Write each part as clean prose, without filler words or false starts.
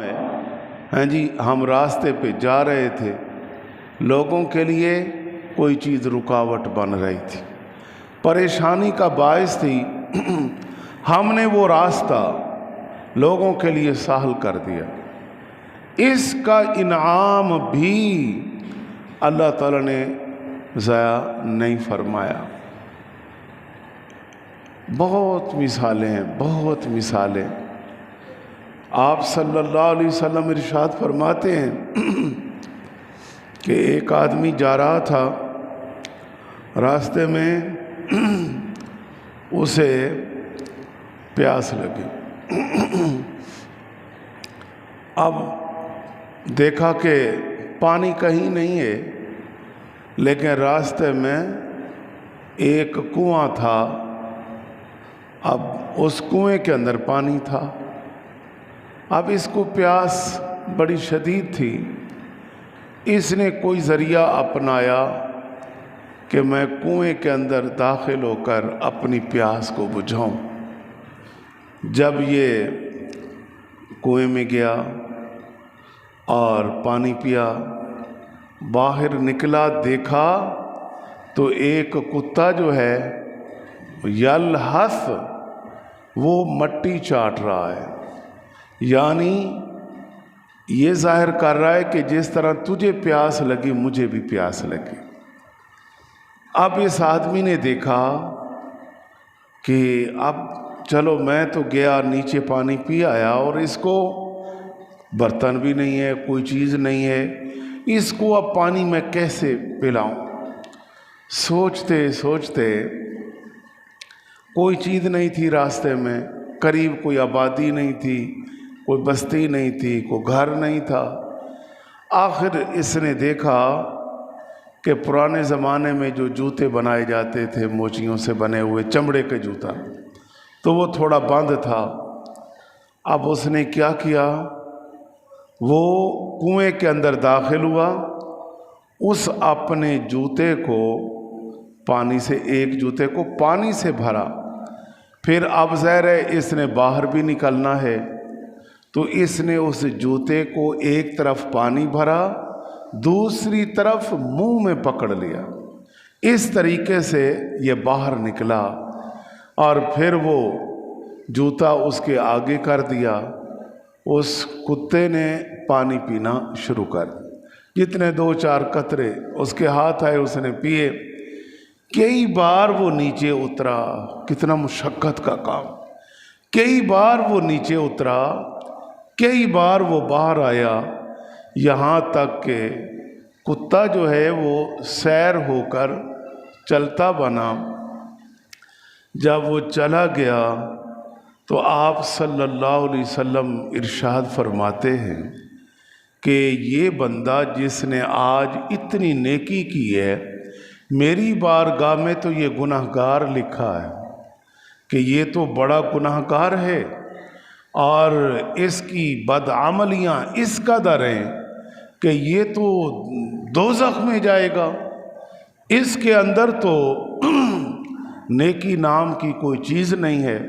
ہیں جی ہم راستے پہ جا رہے تھے، لوگوں کے لیے کوئی چیز رکاوٹ بن رہی تھی، پریشانی کا باعث تھی۔ ہم نے وہ راستہ لوگوں کے لیے سہل کر دیا۔ اس کا انعام بھی اللہ تعالیٰ نے ضائع نہیں فرمایا۔ بہت مثالیں ہیں، بہت مثالیں۔ آپ صلی اللہ علیہ وسلم ارشاد فرماتے ہیں کہ ایک آدمی جا رہا تھا، راستے میں اسے پیاس لگی۔ اب دیکھا کہ پانی کہیں نہیں ہے، لیکن راستے میں ایک کنواں تھا۔ اب اس کنویں کے اندر پانی تھا۔ اب اس کو پیاس بڑی شدید تھی۔ اس نے کوئی ذریعہ اپنایا کہ میں کنویں کے اندر داخل ہو کر اپنی پیاس کو بجھاؤں۔ جب یہ کنویں میں گیا اور پانی پیا، باہر نکلا، دیکھا تو ایک کتا جو ہے یلحث، وہ مٹی چاٹ رہا ہے، یعنی یہ ظاہر کر رہا ہے کہ جس طرح تجھے پیاس لگی مجھے بھی پیاس لگی۔ اب اس آدمی نے دیکھا کہ اب چلو میں تو گیا نیچے پانی پی آیا، اور اس کو برتن بھی نہیں ہے، کوئی چیز نہیں ہے، اس کو اب پانی میں کیسے پلاؤں؟ سوچتے سوچتے، کوئی چیز نہیں تھی راستے میں، قریب کوئی آبادی نہیں تھی، کوئی بستی نہیں تھی، کوئی گھر نہیں تھا۔ آخر اس نے دیکھا کہ پرانے زمانے میں جو جوتے بنائے جاتے تھے موچیوں سے بنے ہوئے، چمڑے کے جوتا، تو وہ تھوڑا بند تھا۔ اب اس نے کیا کیا، وہ کنویں کے اندر داخل ہوا، اس اپنے جوتے کو پانی سے، ایک جوتے کو پانی سے بھرا۔ پھر اب ظاہر ہے اس نے باہر بھی نکلنا ہے، تو اس نے اس جوتے کو ایک طرف پانی بھرا، دوسری طرف منہ میں پکڑ لیا۔ اس طریقے سے یہ باہر نکلا، اور پھر وہ جوتا اس کے آگے کر دیا۔ اس کتے نے پانی پینا شروع کر دیا، جتنے 2-4 قطرے اس کے ہاتھ آئے اس نے پیے۔ کئی بار وہ نیچے اترا، کتنا مشقت کا کام، کئی بار وہ نیچے اترا، کئی بار وہ باہر آیا، یہاں تک کہ کتا جو ہے وہ سیر ہو کر چلتا بنا۔ جب وہ چلا گیا تو آپ صلی اللہ علیہ وسلم ارشاد فرماتے ہیں کہ یہ بندہ جس نے آج اتنی نیکی کی ہے، میری بارگاہ میں تو یہ گناہگار لکھا ہے کہ یہ تو بڑا گناہگار ہے، اور اس کی بدعملیاں اس قدر ہیں کہ یہ تو دوزخ میں جائے گا، اس کے اندر تو نیکی نام کی کوئی چیز نہیں ہے۔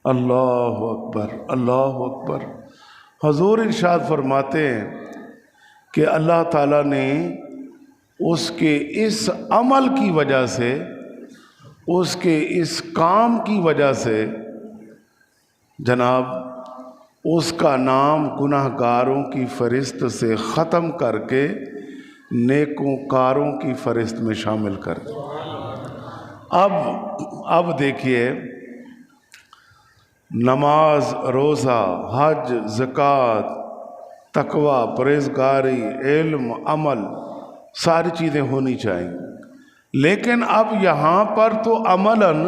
اللہ اکبر، اللہ اکبر۔ حضور ارشاد فرماتے ہیں کہ اللہ تعالیٰ نے اس کے اس عمل کی وجہ سے، اس کے اس کام کی وجہ سے جناب اس کا نام گناہگاروں کی فہرست سے ختم کر کے نیکوں کاروں کی فہرست میں شامل کر دیا۔ اب دیکھیے، نماز، روزہ، حج، زکوٰۃ، تقوی، پرہیزگاری، علم، عمل، ساری چیزیں ہونی چاہیے، لیکن اب یہاں پر تو عملاً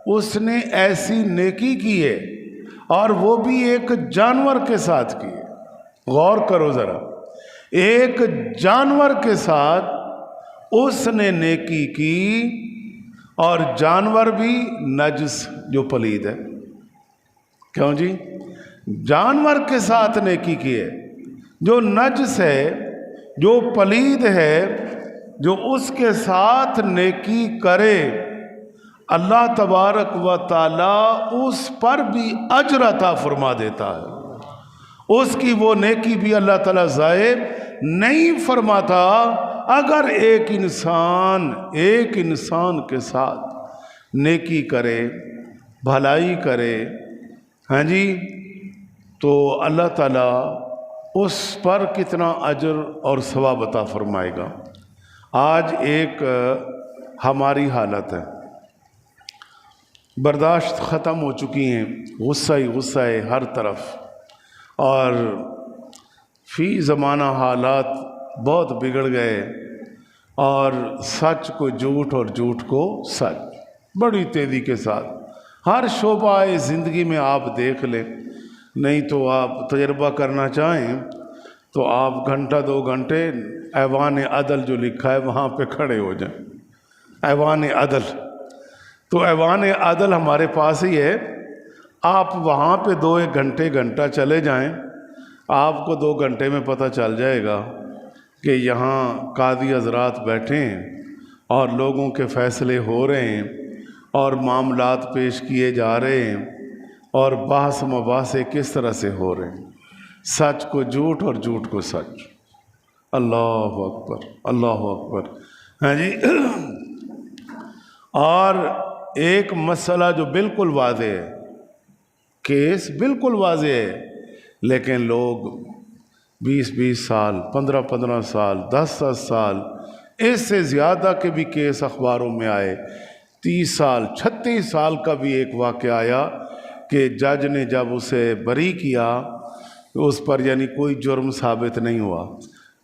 اس نے ایسی نیکی کی ہے، اور وہ بھی ایک جانور کے ساتھ کی ہے۔ غور کرو ذرا، ایک جانور کے ساتھ اس نے نیکی کی، اور جانور بھی نجس، جو پلید ہے۔ کیوں جی؟ جانور کے ساتھ نیکی کی ہے، جو نجس ہے، جو پلید ہے، جو اس کے ساتھ نیکی کرے، اللہ تبارک و تعالی اس پر بھی اجر عطا فرما دیتا ہے۔ اس کی وہ نیکی بھی اللہ تعالیٰ ضائع نہیں فرماتا اگر ایک انسان کے ساتھ نیکی کرے، بھلائی کرے، ہاں جی، تو اللہ تعالیٰ اس پر کتنا اجر اور ثواب عطا فرمائے گا۔ آج ایک ہماری حالت ہے، برداشت ختم ہو چکی ہیں، غصہ ہی غصہ ہے ہر طرف، اور فی زمانہ حالات بہت بگڑ گئے، اور سچ کو جھوٹ اور جھوٹ کو سچ بڑی تیزی کے ساتھ ہر شعبہ زندگی میں آپ دیکھ لیں، نہیں تو آپ تجربہ کرنا چاہیں تو آپ گھنٹہ 2 گھنٹے ایوان عدل جو لکھا ہے وہاں پہ کھڑے ہو جائیں۔ ایوان عدل، تو ایوان عدل ہمارے پاس ہی ہے، آپ وہاں پہ 2-1 گھنٹہ چلے جائیں، آپ کو 2 گھنٹے میں پتہ چل جائے گا کہ یہاں قاضی حضرات بیٹھے ہیں اور لوگوں کے فیصلے ہو رہے ہیں اور معاملات پیش کیے جا رہے ہیں، اور بحث مباحثے کس طرح سے ہو رہے ہیں، سچ کو جھوٹ اور جھوٹ کو سچ۔ اللہ اکبر، اللہ اکبر، ہاں جی۔ اور ایک مسئلہ جو بالکل واضح ہے، کیس بالکل واضح ہے، لیکن لوگ 20 سال، 15 سال، 10 سال، اس سے زیادہ کے بھی کیس اخباروں میں آئے، 30 سال، 36 سال کا بھی ایک واقعہ آیا کہ جج نے جب اسے بری کیا، اس پر یعنی کوئی جرم ثابت نہیں ہوا،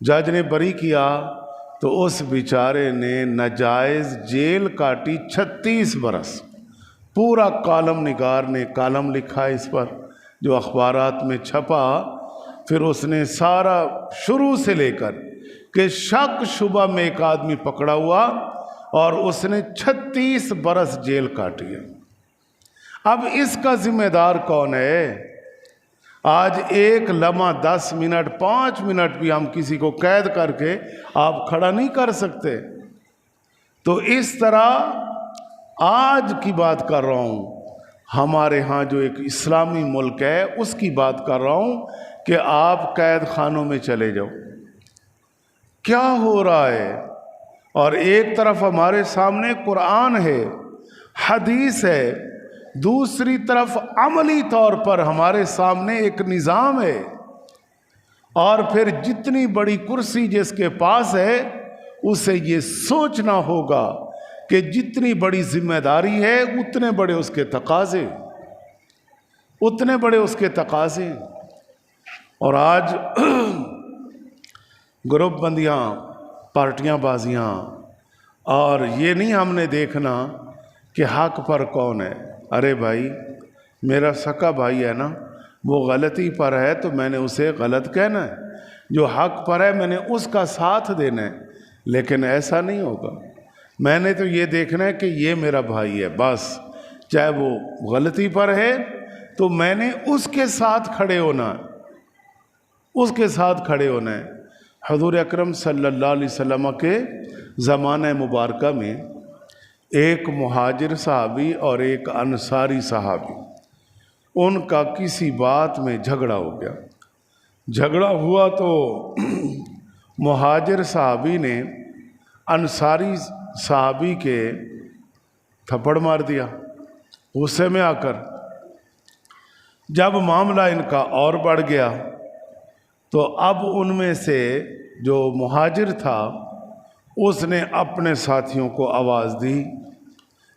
جج نے بری کیا تو اس بیچارے نے ناجائز جیل کاٹی 36 برس۔ پورا کالم نگار نے کالم لکھا اس پر جو اخبارات میں چھپا، پھر اس نے سارا شروع سے لے کر کہ شک شبہ میں ایک آدمی پکڑا ہوا اور اس نے 36 برس جیل کاٹی ہے۔ اب اس کا ذمہ دار کون ہے؟ آج ایک لمحہ 10 منٹ 5 منٹ بھی ہم کسی کو قید کر کے آپ کھڑا نہیں کر سکتے۔ تو اس طرح آج کی بات کر رہا ہوں، ہمارے ہاں جو ایک اسلامی ملک ہے اس کی بات کر رہا ہوں کہ آپ قید خانوں میں چلے جاؤ، کیا ہو رہا ہے؟ اور ایک طرف ہمارے سامنے قرآن ہے، حدیث ہے، دوسری طرف عملی طور پر ہمارے سامنے ایک نظام ہے، اور پھر جتنی بڑی کرسی جس کے پاس ہے اسے یہ سوچنا ہوگا کہ جتنی بڑی ذمہ داری ہے اتنے بڑے اس کے تقاضے، اتنے بڑے اس کے تقاضے۔ اور آج گروپ بندیاں، پارٹیاں بازیاں، اور یہ نہیں ہم نے دیکھنا کہ حق پر کون ہے۔ ارے بھائی، میرا سکا بھائی ہے نا، وہ غلطی پر ہے تو میں نے اسے غلط کہنا ہے، جو حق پر ہے میں نے اس کا ساتھ دینا ہے، لیکن ایسا نہیں ہوگا۔ میں نے تو یہ دیکھنا ہے کہ یہ میرا بھائی ہے، بس چاہے وہ غلطی پر ہے تو میں نے اس کے ساتھ کھڑے ہونا ہے، اس کے ساتھ کھڑے ہونا ہے۔ حضور اکرم صلی اللہ علیہ وسلم کے زمانہ مبارکہ میں ایک مہاجر صحابی اور ایک انصاری صحابی، ان کا کسی بات میں جھگڑا ہو گیا۔ جھگڑا ہوا تو مہاجر صحابی نے انصاری صحابی کے تھپڑ مار دیا غصے میں آ کر۔ جب معاملہ ان کا اور بڑھ گیا تو اب ان میں سے جو مہاجر تھا اس نے اپنے ساتھیوں کو آواز دی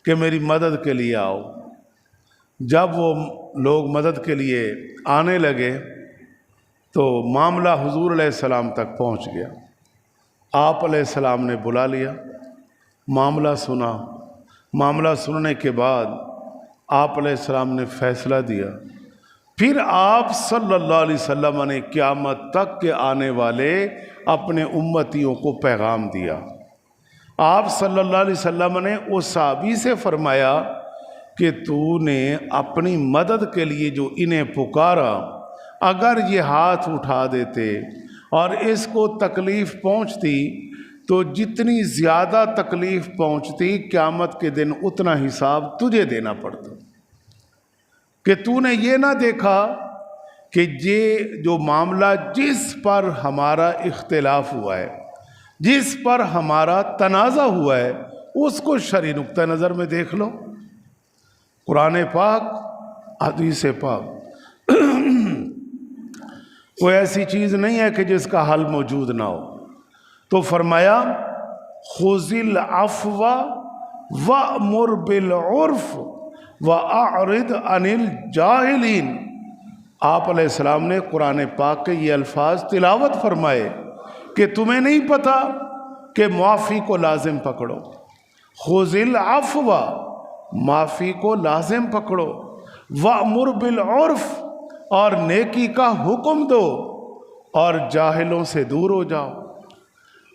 کہ میری مدد کے لیے آؤ۔ جب وہ لوگ مدد کے لیے آنے لگے تو معاملہ حضور علیہ السلام تک پہنچ گیا۔ آپ علیہ السلام نے بلا لیا، معاملہ سنا، معاملہ سننے کے بعد آپ علیہ السلام نے فیصلہ دیا۔ پھر آپ صلی اللہ علیہ وسلم نے قیامت تک کے آنے والے اپنے امتیوں کو پیغام دیا۔ آپ صلی اللہ علیہ وسلم نے اس صحابی سے فرمایا کہ تو نے اپنی مدد کے لیے جو انہیں پکارا، اگر یہ ہاتھ اٹھا دیتے اور اس کو تکلیف پہنچتی تو جتنی زیادہ تکلیف پہنچتی قیامت کے دن اتنا حساب تجھے دینا پڑتا، کہ تو نے یہ نہ دیکھا کہ یہ جو معاملہ جس پر ہمارا اختلاف ہوا ہے، جس پر ہمارا تنازع ہوا ہے، اس کو شرعی نقطہ نظر میں دیکھ لو، قرآن پاک، حدیث پاک۔ کوئی ایسی چیز نہیں ہے کہ جس کا حل موجود نہ ہو۔ تو فرمایا خذ العفو وأمر بالعرف وأعرض عن الجاہلین۔ آپ علیہ السلام نے قرآن پاک کے یہ الفاظ تلاوت فرمائے کہ تمہیں نہیں پتہ کہ معافی کو لازم پکڑو، خذ العفو، معافی کو لازم پکڑو، وأمر بالعرف، اور نیکی کا حکم دو، اور جاہلوں سے دور ہو جاؤ۔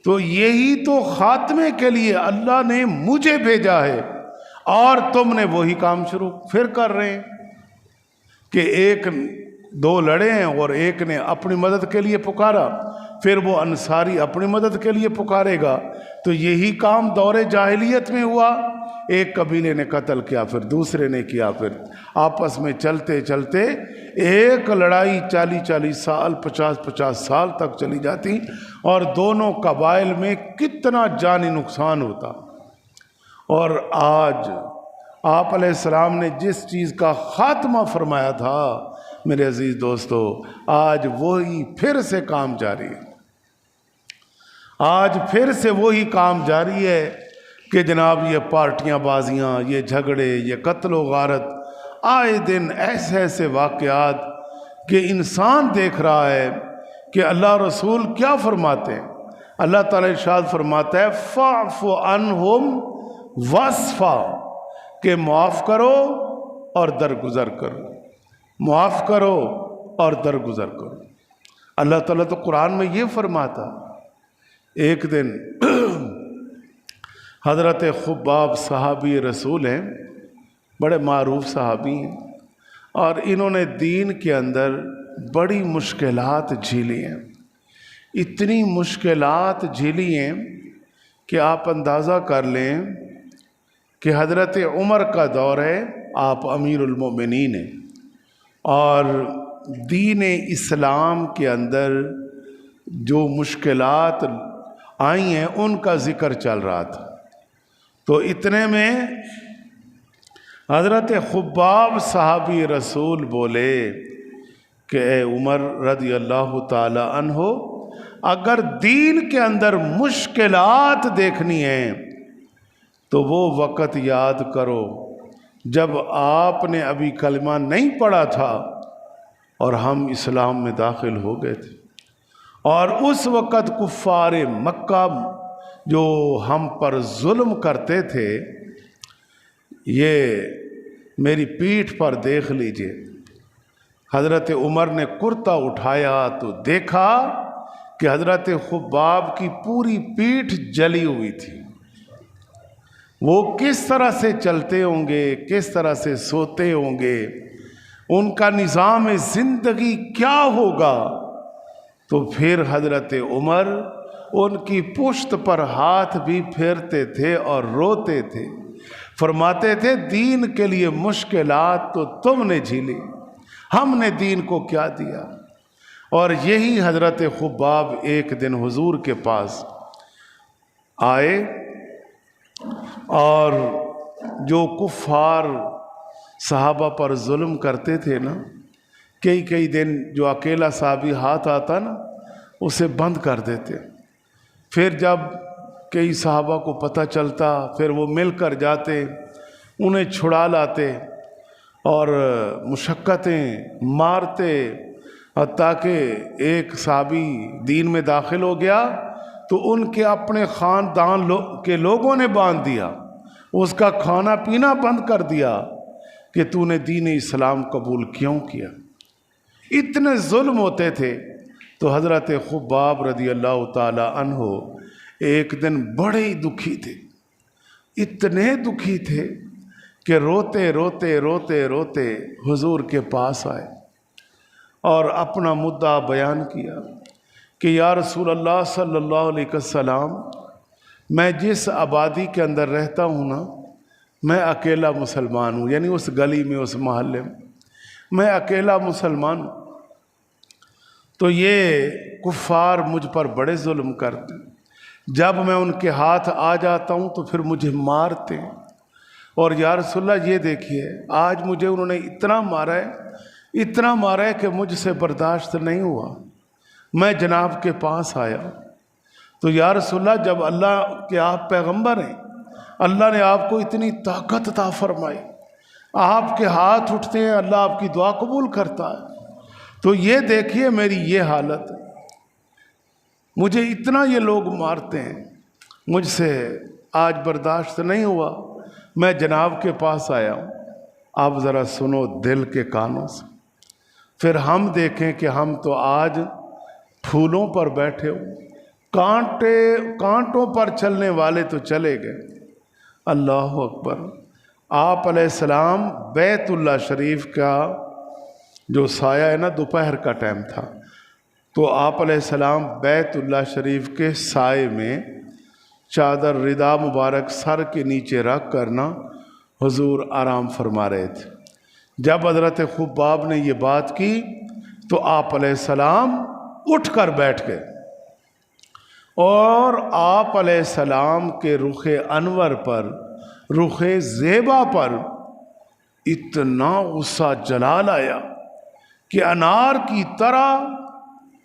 تو یہی تو خاتمے کے لیے اللہ نے مجھے بھیجا ہے، اور تم نے وہی کام شروع پھر کر رہے ہیں کہ ایک دو لڑے ہیں اور ایک نے اپنی مدد کے لیے پکارا، پھر وہ انصاری اپنی مدد کے لیے پکارے گا۔ تو یہی کام دور جاہلیت میں ہوا، ایک قبیلے نے قتل کیا، پھر دوسرے نے کیا، پھر آپس میں چلتے چلتے ایک لڑائی 40 سال 50 سال تک چلی جاتی، اور دونوں قبائل میں کتنا جانی نقصان ہوتا۔ اور آج آپ علیہ السلام نے جس چیز کا خاتمہ فرمایا تھا میرے عزیز دوستو، آج وہی پھر سے کام جاری ہے، آج پھر سے وہی کام جاری ہے کہ جناب یہ پارٹیاں بازیاں، یہ جھگڑے، یہ قتل و غارت، آئے دن ایسے ایسے واقعات کہ انسان دیکھ رہا ہے کہ اللہ رسول کیا فرماتے ہیں۔ اللہ تعالیٰ ارشاد فرماتا ہے فاعف عنہم واصفا، کہ معاف کرو اور درگزر کرو، معاف کرو اور درگزر کرو۔ اللہ تعالیٰ تو قرآن میں یہ فرماتا۔ ایک دن حضرت خباب صحابی رسول ہیں، بڑے معروف صحابی ہیں، اور انہوں نے دین کے اندر بڑی مشکلات جھیلی ہیں، اتنی مشکلات جھیلی ہیں کہ آپ اندازہ کر لیں کہ حضرت عمر کا دور ہے، آپ امیر المومنین ہیں، اور دین اسلام کے اندر جو مشکلات آئی ہیں ان کا ذکر چل رہا تھا۔ تو اتنے میں حضرت خباب صحابی رسول بولے کہ اے عمر رضی اللہ تعالی عنہ، اگر دین کے اندر مشکلات دیکھنی ہیں تو وہ وقت یاد کرو جب آپ نے ابھی کلمہ نہیں پڑھا تھا اور ہم اسلام میں داخل ہو گئے تھے، اور اس وقت کفار مکہ جو ہم پر ظلم کرتے تھے، یہ میری پیٹھ پر دیکھ لیجئے۔ حضرت عمر نے کرتا اٹھایا تو دیکھا کہ حضرت خباب کی پوری پیٹھ جلی ہوئی تھی۔ وہ کس طرح سے چلتے ہوں گے، کس طرح سے سوتے ہوں گے، ان کا نظام زندگی کیا ہوگا۔ تو پھر حضرت عمر ان کی پشت پر ہاتھ بھی پھیرتے تھے اور روتے تھے، فرماتے تھے دین کے لیے مشکلات تو تم نے جھیلی، ہم نے دین کو کیا دیا۔ اور یہی حضرت خباب ایک دن حضور کے پاس آئے، اور جو کفار صحابہ پر ظلم کرتے تھے نا، کئی دن جو اکیلا صحابی ہاتھ آتا نا اسے بند کر دیتے، پھر جب کئی صحابہ کو پتہ چلتا پھر وہ مل کر جاتے، انہیں چھڑا لاتے اور مشقتیں مارتے، حتیٰ کہ ایک صحابی دین میں داخل ہو گیا تو ان کے اپنے خاندان کے لوگوں نے باندھ دیا، اس کا کھانا پینا بند کر دیا کہ تو نے دین اسلام قبول کیوں کیا۔ اتنے ظلم ہوتے تھے۔ تو حضرت خباب رضی اللہ تعالی عنہ ایک دن بڑے ہی دکھی تھے، اتنے دکھی تھے کہ روتے روتے روتے روتے حضور کے پاس آئے اور اپنا مدعا بیان کیا کہ یا رسول اللہ صلی اللہ علیہ وسلم، میں جس آبادی کے اندر رہتا ہوں نا، میں اکیلا مسلمان ہوں، یعنی اس گلی میں، اس محلے میں اکیلا مسلمان ہوں، تو یہ کفار مجھ پر بڑے ظلم کرتے ہیں، جب میں ان کے ہاتھ آ جاتا ہوں تو پھر مجھے مارتے ہیں۔ اور یا رسول اللہ یہ دیکھیے آج مجھے انہوں نے اتنا مارا ہے کہ مجھ سے برداشت نہیں ہوا، میں جناب کے پاس آیا۔ تو یا رسول اللہ جب اللہ کے آپ پیغمبر ہیں، اللہ نے آپ کو اتنی طاقت عطا فرمائی، آپ کے ہاتھ اٹھتے ہیں، اللہ آپ کی دعا قبول کرتا ہے، تو یہ دیکھیے میری یہ حالت، مجھے اتنا یہ لوگ مارتے ہیں، مجھ سے آج برداشت نہیں ہوا، میں جناب کے پاس آیا ہوں۔ آپ ذرا سنو دل کے کانوں سے، پھر ہم دیکھیں کہ ہم تو آج پھولوں پر بیٹھے ہوں، کانٹوں پر چلنے والے تو چلے گئے۔ اللہ اکبر۔ آپ علیہ السلام بیت اللہ شریف کا جو سایہ ہے نا، دوپہر کا ٹائم تھا، تو آپ علیہ السلام بیت اللہ شریف کے سائے میں چادر ردا مبارک سر کے نیچے رکھ کر نا حضور آرام فرما رہے تھے۔ جب حضرت خباب نے یہ بات کی تو آپ علیہ السلام اٹھ کر بیٹھ گئے، اور آپ علیہ السلام کے رخ انور پر، رخ زیبا پر اتنا غصہ جلال آیا کہ انار کی طرح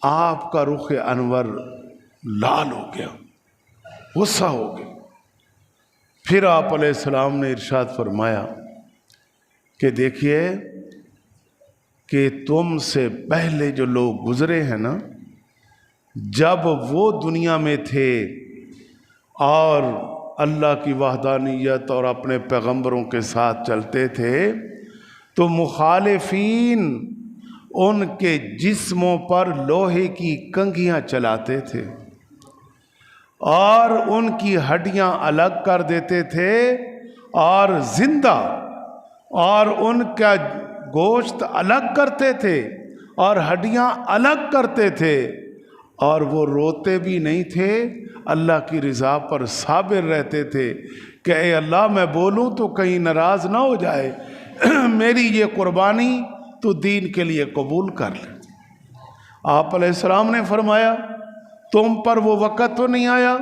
آپ کا رخ انور لال ہو گیا، غصہ ہو گیا۔ پھر آپ علیہ السلام نے ارشاد فرمایا کہ دیکھیے کہ تم سے پہلے جو لوگ گزرے ہیں نا، جب وہ دنیا میں تھے اور اللہ کی وحدانیت اور اپنے پیغمبروں کے ساتھ چلتے تھے، تو مخالفین ان کے جسموں پر لوہے کی کنگھیاں چلاتے تھے اور ان کی ہڈیاں الگ کر دیتے تھے اور زندہ، اور ان کا گوشت الگ کرتے تھے اور ہڈیاں الگ کرتے تھے، اور وہ روتے بھی نہیں تھے، اللہ کی رضا پر صابر رہتے تھے کہ اے اللہ میں بولوں تو کہیں ناراض نہ ہو جائے، میری یہ قربانی تو دین کے لیے قبول کر لے۔ آپ علیہ السلام نے فرمایا تم پر وہ وقت تو نہیں آیا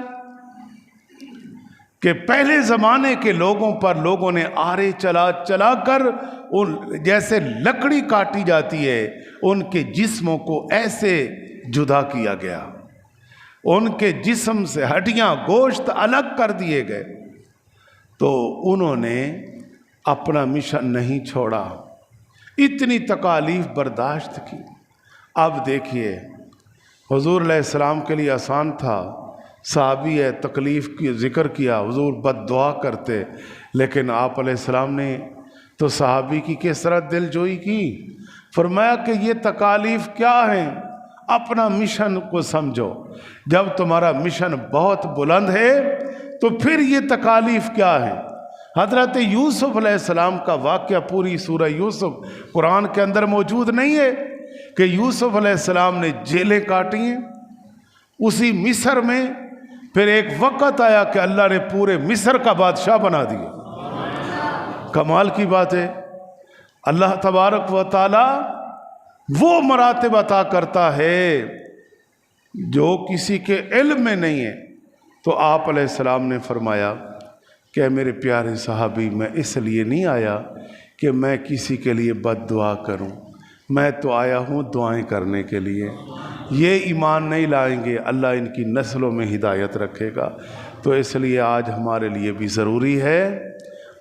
کہ پہلے زمانے کے لوگوں پر لوگوں نے آرے چلا کر جیسے لکڑی کاٹی جاتی ہے، ان کے جسموں کو ایسے جدا کیا گیا، ان کے جسم سے ہڈیاں گوشت الگ کر دیے گئے، تو انہوں نے اپنا مشن نہیں چھوڑا، اتنی تکالیف برداشت کی۔ اب دیکھیے حضور علیہ السلام کے لیے آسان تھا، صحابی ہے، تکلیف کی ذکر کیا، حضور بد دعا کرتے، لیکن آپ علیہ السلام نے تو صحابی کی کس طرح دل جوئی کی، فرمایا کہ یہ تکالیف کیا ہیں، اپنا مشن کو سمجھو، جب تمہارا مشن بہت بلند ہے تو پھر یہ تکالیف کیا ہے۔ حضرت یوسف علیہ السلام کا واقعہ پوری سورہ یوسف قرآن کے اندر موجود نہیں ہے کہ یوسف علیہ السلام نے جیلیں کاٹی ہیں اسی مصر میں، پھر ایک وقت آیا کہ اللہ نے پورے مصر کا بادشاہ بنا دیا۔ کمال کی بات ہے، اللہ تبارک و تعالی وہ مراتب عطا کرتا ہے جو کسی کے علم میں نہیں ہے۔ تو آپ علیہ السلام نے فرمایا کہ میرے پیارے صحابی، میں اس لیے نہیں آیا کہ میں کسی کے لیے بد دعا کروں، میں تو آیا ہوں دعائیں کرنے کے لیے۔ یہ ایمان نہیں لائیں گے، اللہ ان کی نسلوں میں ہدایت رکھے گا۔ تو اس لیے آج ہمارے لیے بھی ضروری ہے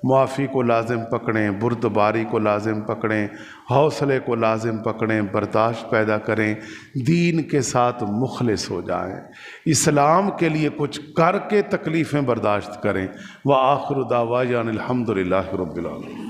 معافی کو لازم پکڑیں، بردباری کو لازم پکڑیں، حوصلے کو لازم پکڑیں، برداشت پیدا کریں، دین کے ساتھ مخلص ہو جائیں، اسلام کے لیے کچھ کر کے تکلیفیں برداشت کریں۔ وآخر دعوانا الحمدللہ رب العالمین۔